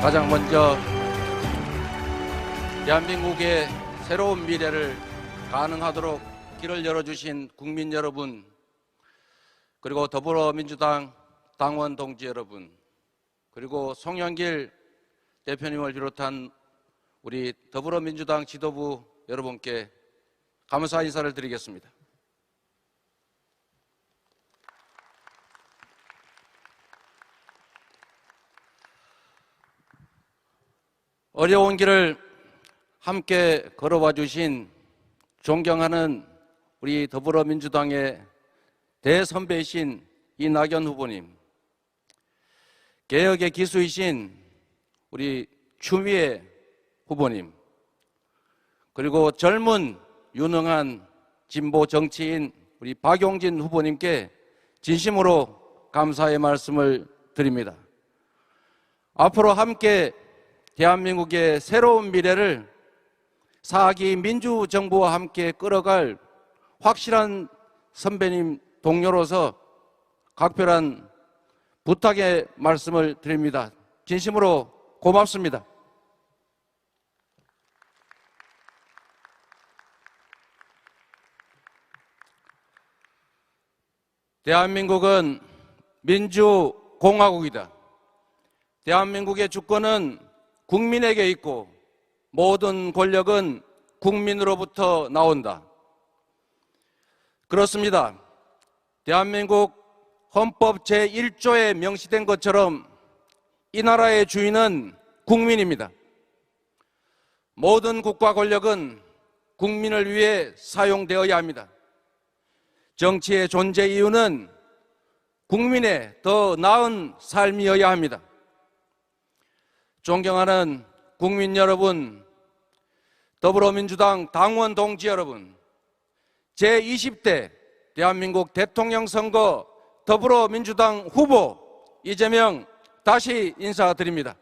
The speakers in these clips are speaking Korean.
가장 먼저 대한민국의 새로운 미래를 가능하도록 길을 열어주신 국민 여러분, 그리고 더불어민주당 당원 동지 여러분, 그리고 송영길 대표님을 비롯한 우리 더불어민주당 지도부 여러분께 감사 인사를 드리겠습니다. 어려운 길을 함께 걸어와 주신 존경하는 우리 더불어민주당의 대선배이신 이낙연 후보님, 개혁의 기수이신 우리 추미애 후보님, 그리고 젊은 유능한 진보 정치인 우리 박용진 후보님께 진심으로 감사의 말씀을 드립니다. 앞으로 함께 대한민국의 새로운 미래를 4기 민주정부와 함께 끌어갈 확실한 선배님 동료로서 각별한 부탁의 말씀을 드립니다. 진심으로 고맙습니다. 대한민국은 민주공화국이다. 대한민국의 주권은 국민에게 있고 모든 권력은 국민으로부터 나온다. 그렇습니다. 대한민국 헌법 제1조에 명시된 것처럼 이 나라의 주인은 국민입니다. 모든 국가 권력은 국민을 위해 사용되어야 합니다. 정치의 존재 이유는 국민의 더 나은 삶이어야 합니다. 존경하는 국민 여러분, 더불어민주당 당원 동지 여러분, 제20대 대한민국 대통령 선거 더불어민주당 후보 이재명 다시 인사드립니다.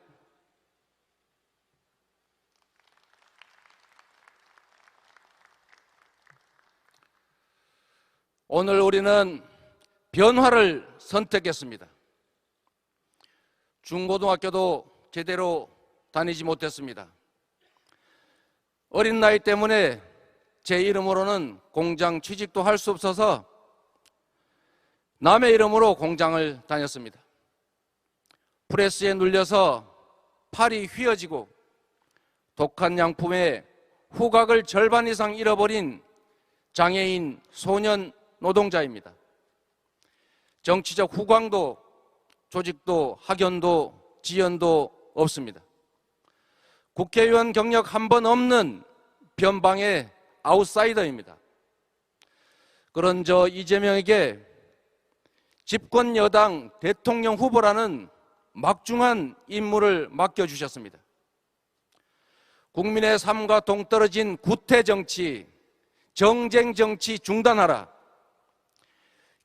오늘 우리는 변화를 선택했습니다. 중고등학교도 제대로 다니지 못했습니다. 어린 나이 때문에 제 이름으로는 공장 취직도 할 수 없어서 남의 이름으로 공장을 다녔습니다. 프레스에 눌려서 팔이 휘어지고 독한 양품에 후각을 절반 이상 잃어버린 장애인 소년 노동자입니다. 정치적 후광도 조직도 학연도 지연도 없습니다. 국회의원 경력 한 번 없는 변방의 아웃사이더입니다. 그런 저 이재명에게 집권 여당 대통령 후보라는 막중한 임무를 맡겨주셨습니다. 국민의 삶과 동떨어진 구태 정치, 정쟁 정치 중단하라.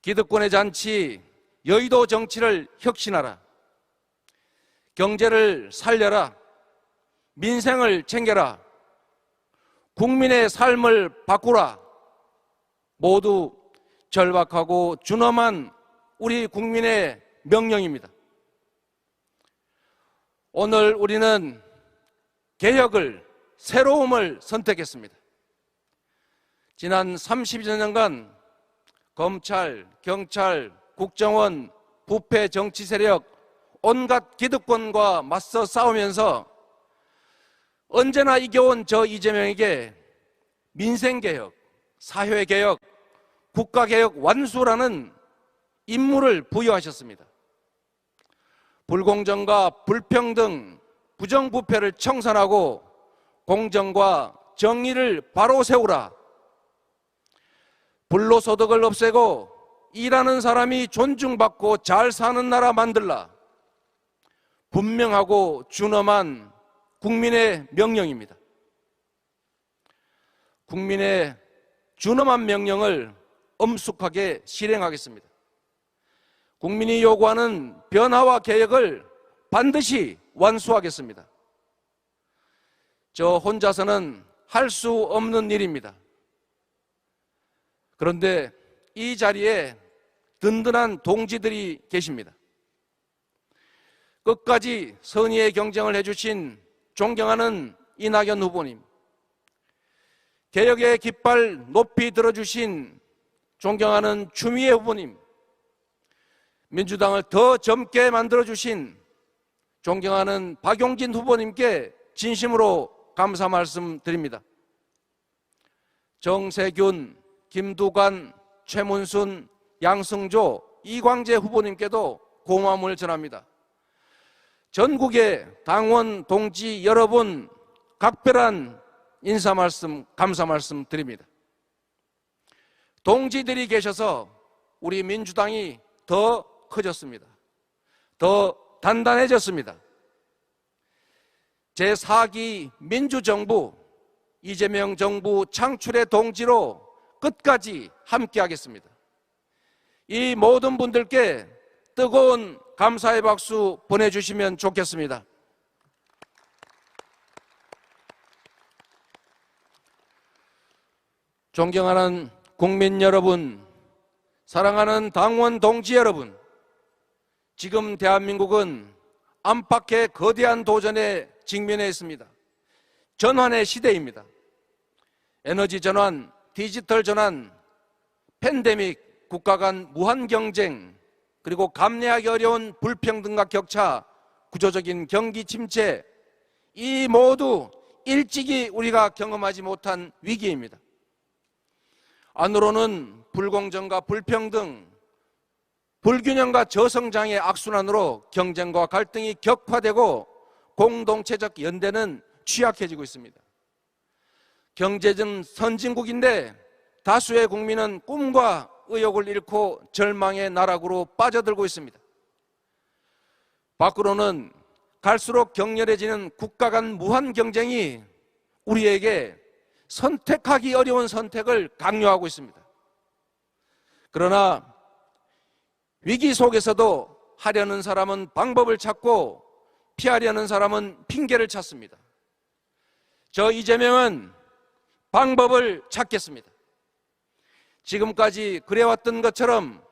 기득권의 잔치, 여의도 정치를 혁신하라. 경제를 살려라. 민생을 챙겨라. 국민의 삶을 바꾸라. 모두 절박하고 준엄한 우리 국민의 명령입니다. 오늘 우리는 개혁을, 새로움을 선택했습니다. 지난 30여 년간 검찰, 경찰, 국정원, 부패 정치 세력, 온갖 기득권과 맞서 싸우면서 언제나 이겨온 저 이재명에게 민생개혁, 사회개혁, 국가개혁 완수라는 임무를 부여하셨습니다. 불공정과 불평등, 부정부패를 청산하고 공정과 정의를 바로 세우라. 불로소득을 없애고 일하는 사람이 존중받고 잘 사는 나라 만들라. 분명하고 준엄한 국민의 명령입니다. 국민의 준엄한 명령을 엄숙하게 실행하겠습니다. 국민이 요구하는 변화와 개혁을 반드시 완수하겠습니다. 저 혼자서는 할 수 없는 일입니다. 그런데 이 자리에 든든한 동지들이 계십니다. 끝까지 선의의 경쟁을 해주신 존경하는 이낙연 후보님, 개혁의 깃발 높이 들어주신 존경하는 추미애 후보님, 민주당을 더 젊게 만들어주신 존경하는 박용진 후보님께 진심으로 감사 말씀드립니다. 정세균, 김두관, 최문순, 양승조, 이광재 후보님께도 고마움을 전합니다. 전국의 당원 동지 여러분, 각별한 인사 말씀, 감사 말씀 드립니다. 동지들이 계셔서 우리 민주당이 더 커졌습니다. 더 단단해졌습니다. 제4기 민주정부, 이재명 정부 창출의 동지로 끝까지 함께하겠습니다. 이 모든 분들께 뜨거운 감사의 박수 보내주시면 좋겠습니다. 존경하는 국민 여러분, 사랑하는 당원 동지 여러분, 지금 대한민국은 안팎의 거대한 도전에 직면해 있습니다. 전환의 시대입니다. 에너지 전환, 디지털 전환, 팬데믹, 국가 간 무한 경쟁, 그리고 감내하기 어려운 불평등과 격차, 구조적인 경기 침체, 이 모두 일찍이 우리가 경험하지 못한 위기입니다. 안으로는 불공정과 불평등, 불균형과 저성장의 악순환으로 경쟁과 갈등이 격화되고 공동체적 연대는 취약해지고 있습니다. 경제적 선진국인데 다수의 국민은 꿈과 의욕을 잃고 절망의 나락으로 빠져들고 있습니다. 밖으로는 갈수록 격렬해지는 국가 간 무한 경쟁이 우리에게 선택하기 어려운 선택을 강요하고 있습니다. 그러나 위기 속에서도 하려는 사람은 방법을 찾고 피하려는 사람은 핑계를 찾습니다. 저 이재명은 방법을 찾겠습니다. 지금까지 그래왔던 것처럼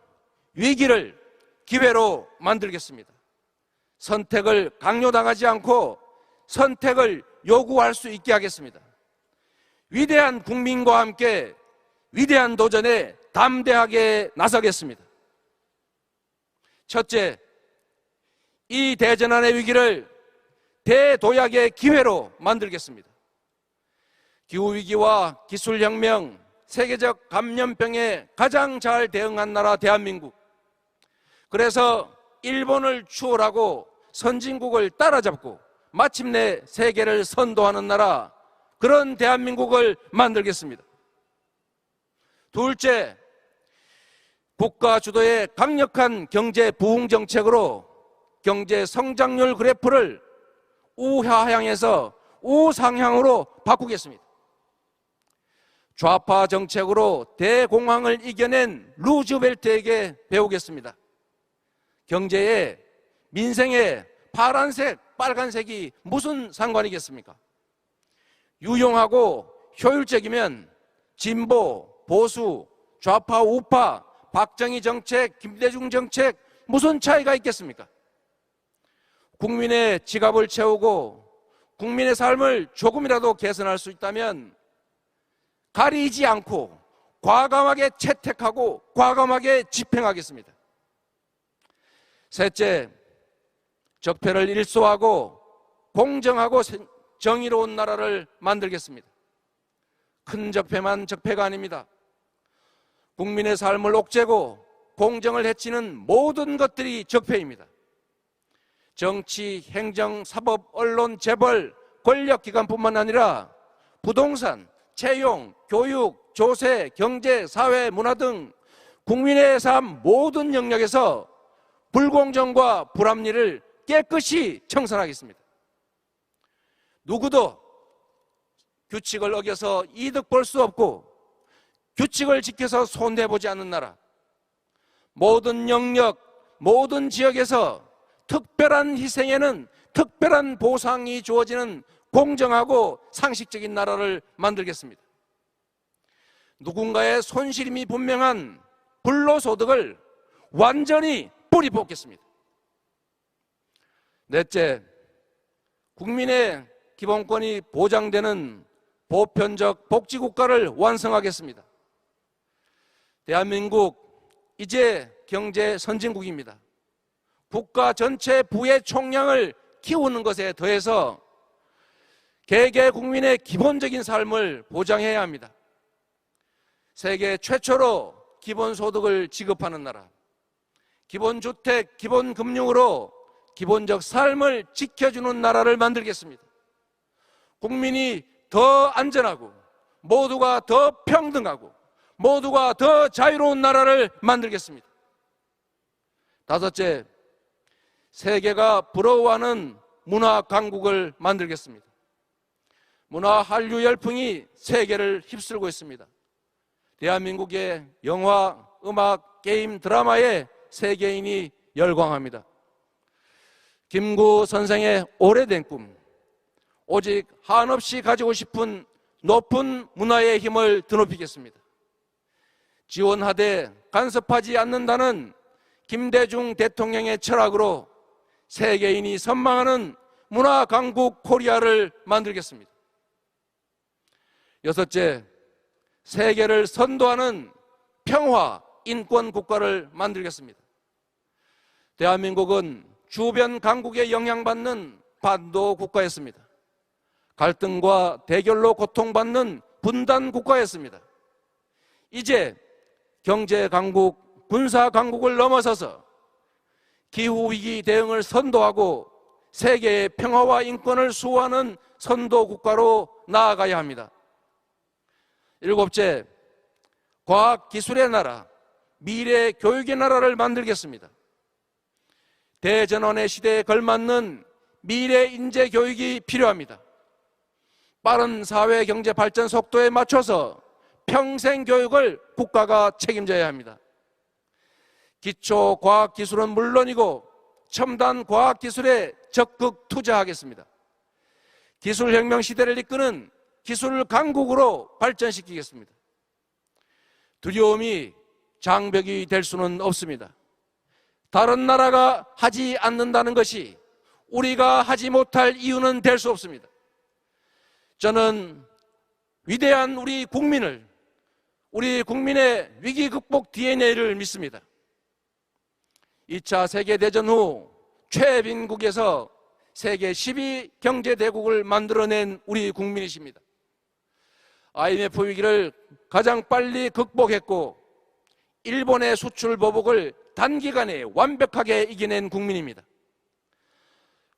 위기를 기회로 만들겠습니다. 선택을 강요당하지 않고 선택을 요구할 수 있게 하겠습니다. 위대한 국민과 함께 위대한 도전에 담대하게 나서겠습니다. 첫째, 이 대전환의 위기를 대도약의 기회로 만들겠습니다. 기후위기와 기술혁명, 세계적 감염병에 가장 잘 대응한 나라 대한민국. 그래서 일본을 추월하고 선진국을 따라잡고 마침내 세계를 선도하는 나라, 그런 대한민국을 만들겠습니다. 둘째, 국가 주도의 강력한 경제 부흥 정책으로 경제 성장률 그래프를 우하향에서 우상향으로 바꾸겠습니다. 좌파 정책으로 대공황을 이겨낸 루즈벨트에게 배우겠습니다. 경제에 민생에 파란색, 빨간색이 무슨 상관이겠습니까? 유용하고 효율적이면 진보, 보수, 좌파, 우파, 박정희 정책, 김대중 정책 무슨 차이가 있겠습니까? 국민의 지갑을 채우고 국민의 삶을 조금이라도 개선할 수 있다면 가리지 않고 과감하게 채택하고 과감하게 집행하겠습니다. 셋째, 적폐를 일소하고 공정하고 정의로운 나라를 만들겠습니다. 큰 적폐만 적폐가 아닙니다. 국민의 삶을 옥죄고 공정을 해치는 모든 것들이 적폐입니다. 정치, 행정, 사법, 언론, 재벌, 권력기관뿐만 아니라 부동산, 채용, 교육, 조세, 경제, 사회, 문화 등 국민의 삶 모든 영역에서 불공정과 불합리를 깨끗이 청산하겠습니다. 누구도 규칙을 어겨서 이득 볼 수 없고 규칙을 지켜서 손대보지 않는 나라, 모든 영역, 모든 지역에서 특별한 희생에는 특별한 보상이 주어지는 공정하고 상식적인 나라를 만들겠습니다. 누군가의 손실임이 분명한 불로소득을 완전히 뿌리 뽑겠습니다. 넷째, 국민의 기본권이 보장되는 보편적 복지국가를 완성하겠습니다. 대한민국 이제 경제 선진국입니다. 국가 전체 부의 총량을 키우는 것에 더해서 개개 국민의 기본적인 삶을 보장해야 합니다. 세계 최초로 기본소득을 지급하는 나라, 기본주택, 기본금융으로 기본적 삶을 지켜주는 나라를 만들겠습니다. 국민이 더 안전하고 모두가 더 평등하고 모두가 더 자유로운 나라를 만들겠습니다. 다섯째, 세계가 부러워하는 문화 강국을 만들겠습니다. 문화 한류 열풍이 세계를 휩쓸고 있습니다. 대한민국의 영화, 음악, 게임, 드라마에 세계인이 열광합니다. 김구 선생의 오래된 꿈, 오직 한없이 가지고 싶은 높은 문화의 힘을 드높이겠습니다. 지원하되 간섭하지 않는다는 김대중 대통령의 철학으로 세계인이 선망하는 문화 강국 코리아를 만들겠습니다. 여섯째, 세계를 선도하는 평화 인권 국가를 만들겠습니다. 대한민국은 주변 강국에 영향받는 반도 국가였습니다. 갈등과 대결로 고통받는 분단 국가였습니다. 이제 경제 강국, 군사 강국을 넘어서서 기후위기 대응을 선도하고 세계의 평화와 인권을 수호하는 선도 국가로 나아가야 합니다. 일곱째, 과학기술의 나라, 미래 교육의 나라를 만들겠습니다. 대전환의 시대에 걸맞는 미래 인재 교육이 필요합니다. 빠른 사회 경제 발전 속도에 맞춰서 평생 교육을 국가가 책임져야 합니다. 기초 과학기술은 물론이고 첨단 과학기술에 적극 투자하겠습니다. 기술혁명 시대를 이끄는 기술 강국으로 발전시키겠습니다. 두려움이 장벽이 될 수는 없습니다. 다른 나라가 하지 않는다는 것이 우리가 하지 못할 이유는 될 수 없습니다. 저는 위대한 우리 국민을, 우리 국민의 위기 극복 DNA를 믿습니다. 2차 세계대전 후 최빈국에서 세계 10위 경제대국을 만들어낸 우리 국민이십니다. IMF 위기를 가장 빨리 극복했고 일본의 수출 보복을 단기간에 완벽하게 이겨낸 국민입니다.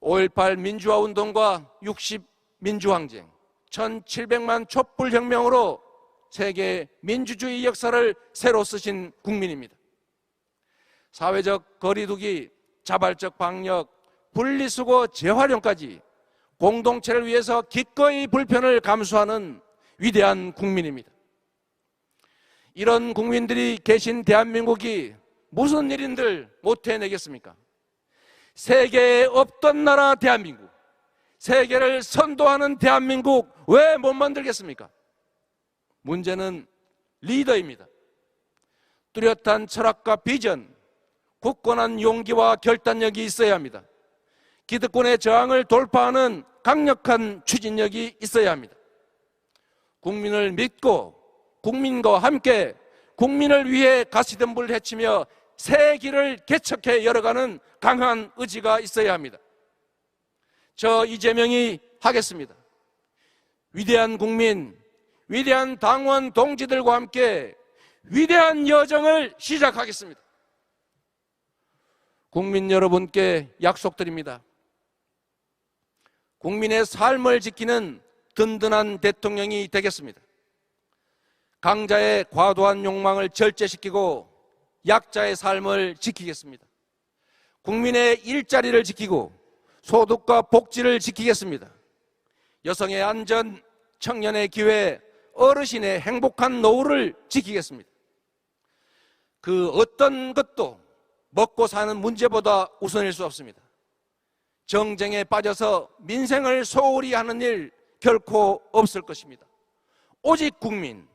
5.18 민주화운동과 60 민주항쟁, 1700만 촛불혁명으로 세계 민주주의 역사를 새로 쓰신 국민입니다. 사회적 거리두기, 자발적 방역, 분리수거 재활용까지 공동체를 위해서 기꺼이 불편을 감수하는 위대한 국민입니다. 이런 국민들이 계신 대한민국이 무슨 일인들 못 해내겠습니까? 세계에 없던 나라 대한민국, 세계를 선도하는 대한민국 왜 못 만들겠습니까? 문제는 리더입니다. 뚜렷한 철학과 비전, 굳건한 용기와 결단력이 있어야 합니다. 기득권의 저항을 돌파하는 강력한 추진력이 있어야 합니다. 국민을 믿고 국민과 함께 국민을 위해 가시덤불을 헤치며 새 길을 개척해 열어가는 강한 의지가 있어야 합니다. 저 이재명이 하겠습니다. 위대한 국민, 위대한 당원 동지들과 함께 위대한 여정을 시작하겠습니다. 국민 여러분께 약속드립니다. 국민의 삶을 지키는 든든한 대통령이 되겠습니다. 강자의 과도한 욕망을 절제시키고 약자의 삶을 지키겠습니다. 국민의 일자리를 지키고 소득과 복지를 지키겠습니다. 여성의 안전, 청년의 기회, 어르신의 행복한 노후를 지키겠습니다. 그 어떤 것도 먹고 사는 문제보다 우선일 수 없습니다. 정쟁에 빠져서 민생을 소홀히 하는 일 결코 없을 것입니다. 오직 국민,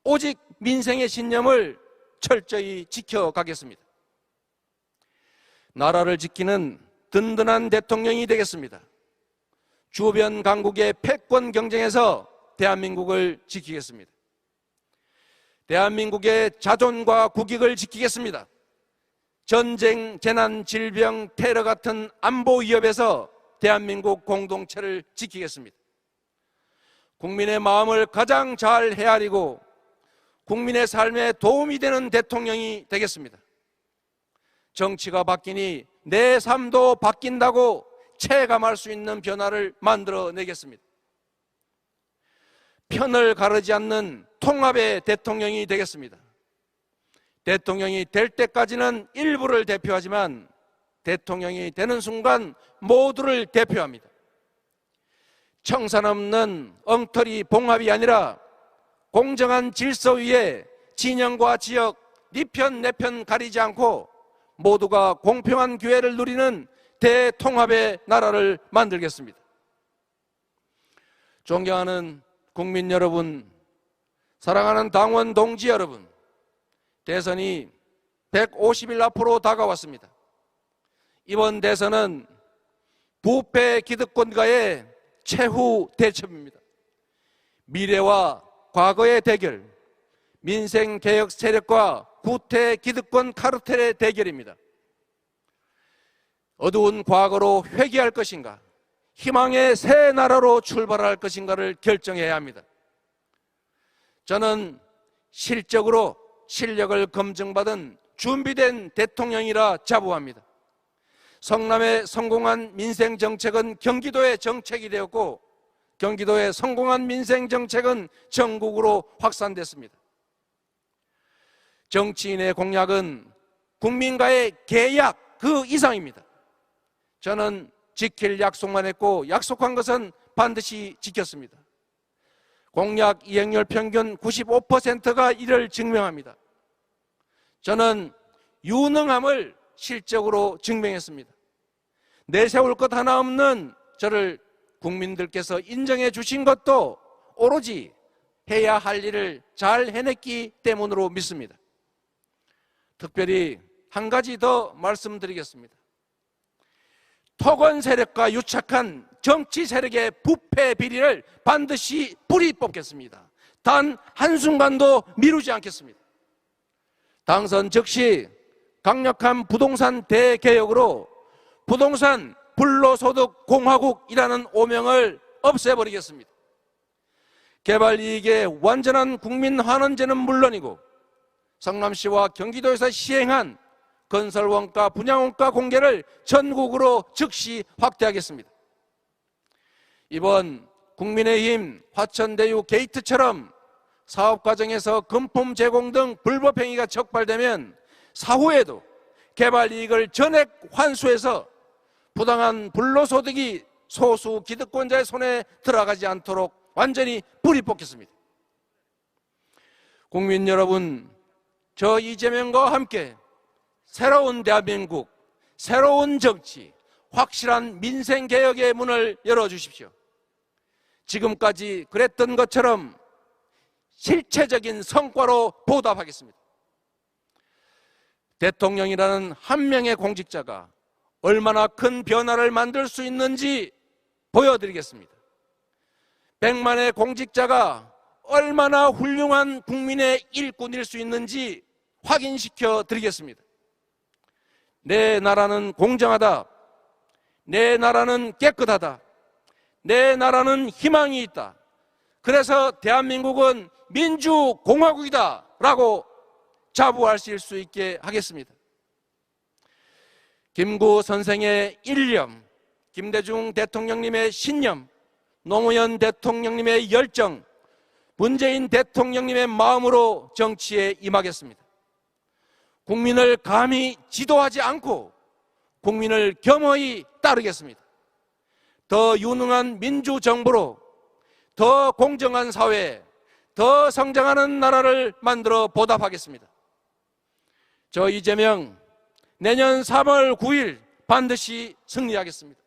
오직 민생의 신념을 철저히 지켜가겠습니다. 나라를 지키는 든든한 대통령이 되겠습니다. 주변 강국의 패권 경쟁에서 대한민국을 지키겠습니다. 대한민국의 자존과 국익을 지키겠습니다. 전쟁, 재난, 질병, 테러 같은 안보 위협에서 대한민국 공동체를 지키겠습니다. 국민의 마음을 가장 잘 헤아리고 국민의 삶에 도움이 되는 대통령이 되겠습니다. 정치가 바뀌니 내 삶도 바뀐다고 체감할 수 있는 변화를 만들어내겠습니다. 편을 가르지 않는 통합의 대통령이 되겠습니다. 대통령이 될 때까지는 일부를 대표하지만 대통령이 되는 순간 모두를 대표합니다. 청산 없는 엉터리 봉합이 아니라 공정한 질서 위에 진영과 지역, 네 편 내 편 가리지 않고 모두가 공평한 기회를 누리는 대통합의 나라를 만들겠습니다. 존경하는 국민 여러분, 사랑하는 당원 동지 여러분, 대선이 150일 앞으로 다가왔습니다. 이번 대선은 부패 기득권과의 최후 대첩입니다. 미래와 과거의 대결, 민생개혁 세력과 구태 기득권 카르텔의 대결입니다. 어두운 과거로 회귀할 것인가, 희망의 새 나라로 출발할 것인가를 결정해야 합니다. 저는 실적으로 실력을 검증받은 준비된 대통령이라 자부합니다. 성남의 성공한 민생정책은 경기도의 정책이 되었고 경기도의 성공한 민생정책은 전국으로 확산됐습니다. 정치인의 공약은 국민과의 계약 그 이상입니다. 저는 지킬 약속만 했고 약속한 것은 반드시 지켰습니다. 공약 이행률 평균 95%가 이를 증명합니다. 저는 유능함을 실적으로 증명했습니다. 내세울 것 하나 없는 저를 국민들께서 인정해 주신 것도 오로지 해야 할 일을 잘 해냈기 때문으로 믿습니다. 특별히 한 가지 더 말씀드리겠습니다. 토건 세력과 유착한 정치 세력의 부패 비리를 반드시 뿌리 뽑겠습니다. 단 한순간도 미루지 않겠습니다. 당선 즉시 강력한 부동산 대개혁으로 부동산 불로소득 공화국이라는 오명을 없애버리겠습니다. 개발이익의 완전한 국민 환원제는 물론이고 성남시와 경기도에서 시행한 건설원가, 분양원가 공개를 전국으로 즉시 확대하겠습니다. 이번 국민의힘 화천대유 게이트처럼 사업 과정에서 금품 제공 등 불법 행위가 적발되면 사후에도 개발 이익을 전액 환수해서 부당한 불로소득이 소수 기득권자의 손에 들어가지 않도록 완전히 뿌리 뽑겠습니다. 국민 여러분, 저 이재명과 함께 새로운 대한민국, 새로운 정치, 확실한 민생개혁의 문을 열어주십시오. 지금까지 그랬던 것처럼 실체적인 성과로 보답하겠습니다. 대통령이라는 한 명의 공직자가 얼마나 큰 변화를 만들 수 있는지 보여드리겠습니다. 100만의 공직자가 얼마나 훌륭한 국민의 일꾼일 수 있는지 확인시켜 드리겠습니다. 내 나라는 공정하다. 내 나라는 깨끗하다. 내 나라는 희망이 있다. 그래서 대한민국은 민주공화국이다 라고 자부하실 수 있게 하겠습니다. 김구 선생의 일념, 김대중 대통령님의 신념, 노무현 대통령님의 열정, 문재인 대통령님의 마음으로 정치에 임하겠습니다. 국민을 감히 지도하지 않고 국민을 겸허히 따르겠습니다. 더 유능한 민주정부로 더 공정한 사회, 더 성장하는 나라를 만들어 보답하겠습니다. 저 이재명 내년 3월 9일 반드시 승리하겠습니다.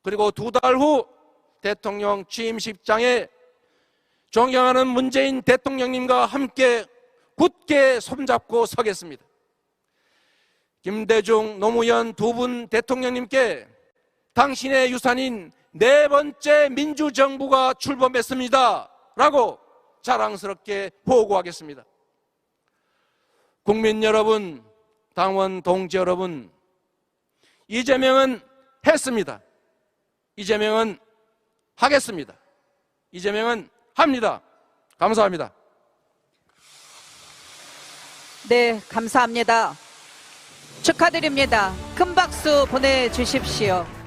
그리고 2달 후 대통령 취임식장에 존경하는 문재인 대통령님과 함께 굳게 손잡고 서겠습니다. 김대중, 노무현 두 분 대통령님께 당신의 유산인 네 번째 민주정부가 출범했습니다 라고 자랑스럽게 보고하겠습니다. 국민 여러분, 당원 동지 여러분, 이재명은 했습니다. 이재명은 하겠습니다. 이재명은 합니다. 감사합니다. 네, 감사합니다. 축하드립니다. 큰 박수 보내주십시오.